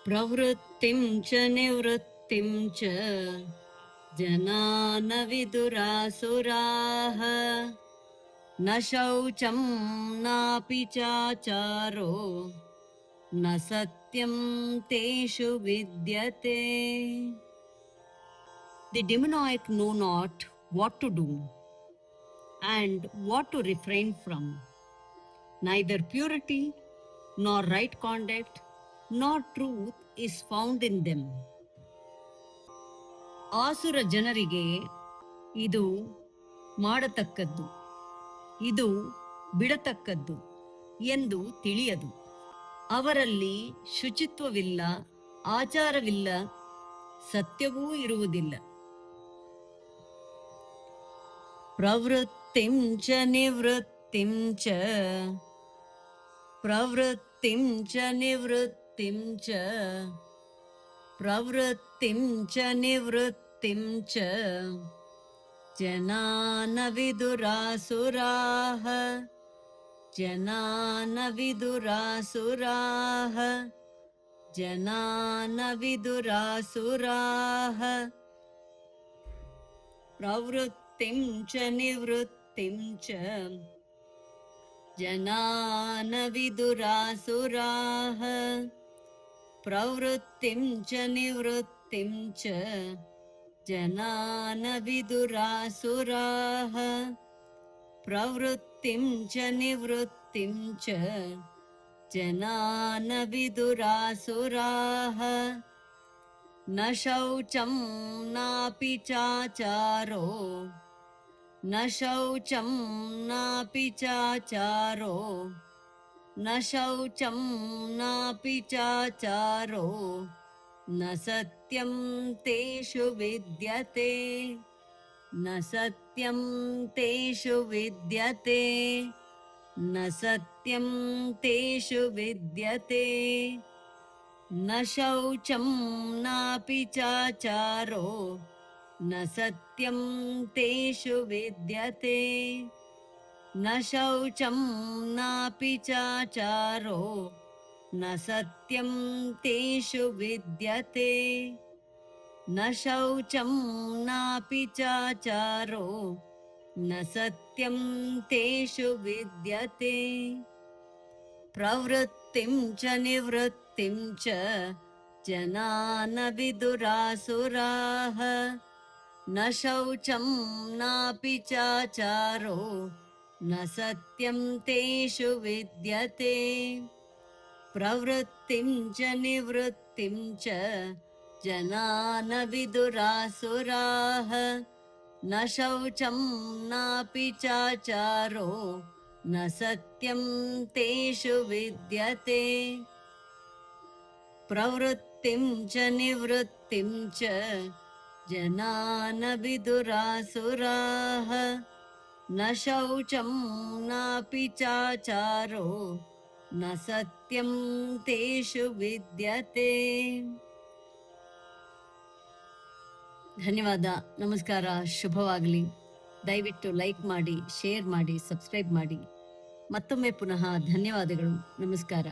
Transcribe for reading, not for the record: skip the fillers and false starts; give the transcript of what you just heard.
प्रवृत्तिं च निवृत्तिं च जना न विदुरासुराः न शौचं नापि चाचारो न सत्यं तेषु विद्यते. The demoniac know not what to do and what to refrain from. Neither purity nor right conduct nor truth is found in them. ಆಸುರ ಜನರಿಗೆ ಇದು ಮಾಡತಕ್ಕದ್ದು, ಇದು ಬಿಡತಕ್ಕದ್ದು ಎಂದು ತಿಳಿಯದು. ಅವರಲ್ಲಿ ಶುಚಿತ್ವವಿಲ್ಲ, ಆಚಾರವಿಲ್ಲ, ಸತ್ಯವೂ ಇರುವುದಿಲ್ಲ. ಪ್ರವೃತ್ತಿಂ ಚ ನಿವೃತ್ತಿಂ ಚ ಪ್ರವೃತ್ತಿಂ ಚ ನಿವೃತ್ತಿಂ ಚ ಪ್ರವೃತ್ತಿಂ ಚ ನಿವೃತ್ತಿಂ ಚ ಜನಾ ನ ವಿದುರಾಸುರಾಃ ಜನಾ ನ ವಿದುರಾಸುರಾಃ ಜನಾ ನ ವಿದುರಾಸುರಾಃ. ಪ್ರವೃತ್ತಿಂ ಚ ನಿವೃತ್ತಿಂ ಚ ಜನಾ ನ ವಿದುರಾಸುರಾಃ ಪ್ರವೃತ್ತಿಂ ಚ ನಿವೃತ್ತಿಂ ಚ ಜನಾ ನ ವಿದುರಾಸುರಾಃ ಪ್ರವೃತ್ತಿಂ ಚ ನಿವೃತ್ತಿಂ ಚ ಜನಾ ನ ವಿದುರಾಸುರಾಃ ನ ಶೌಚಂ ನಾಪಿ ಚಾಚಾರೋ ನ ಶೌಚಂ ನಾಪಿ ಚಾಚಾರೋ ನ ಶೌಚಂ ನಾಪಿ ಚಾಚಾರೋ ನ ಸತ್ಯಂ ತೇಷು ವಿದ್ಯತೆ ನ ಸತ್ಯಂ ತೇಷು ವಿದ್ಯತೆ ನ ಸತ್ಯಂ ತೇಷು ವಿದ್ಯತೆ ನ ಶೌಚಂ ನಾಪಿ ಚಾಚಾರೋ ನ ಸತ್ಯಂ ತೇಷು ವಿದ್ಯತೆ ನ ಶೌಚಂ ನಾಪಿ ಚಾಚಾರೋ ನ ಸತ್ಯಂ ತೇಷು ವಿದ್ಯತೆ ನ ಶೌಚಂ ನಾಪಿ ಚಾಚಾರೋ ನ ಸತ್ಯಂ ತೇಷು ವಿದ್ಯತೆ. ಪ್ರವೃತ್ತಿಂ ಚ ನಿವೃತ್ತಿಂ ಚ ಜನಾ ನ ವಿದುರಾಸುರಾಃ ನ ಶೌಚಂ ನಾಪಿ ಚಾಚಾರೋ ನ ಸತ್ಯಂ ತೇಷು ವಿದ್ಯತೆ. ಪ್ರವೃತ್ತಿಂ ಚ ನಿವೃತ್ತಿಂ ಚ ಜನಾ ನ ವಿದುರಾಸುರಾಃ ನ ಶೌಚಂ ನಾಪಿ ಚಾಚಾರೋ ನ ಸತ್ಯಂ ತೇಷು ವಿದ್ಯತೆ. ಪ್ರವೃತ್ತಿಂ ಚ ನಿವೃತ್ತಿಂ ಚ ಜನಾ ನ ವಿದುರಾಸುರಾಃ ನ ಶೌಚಂ ನಾಪಿ ಚಾಚಾರೋ ನ ಸತ್ಯಂ ತೇಷು ವಿದ್ಯತೆ. ಧನ್ಯವಾದ, ನಮಸ್ಕಾರ, ಶುಭವಾಗಲಿ. ದಯವಿಟ್ಟು ಲೈಕ್ ಮಾಡಿ, ಶೇರ್ ಮಾಡಿ, ಸಬ್ಸ್ಕ್ರೈಬ್ ಮಾಡಿ. ಮತ್ತೊಮ್ಮೆ ಪುನಃ ಧನ್ಯವಾದಗಳು, ನಮಸ್ಕಾರ.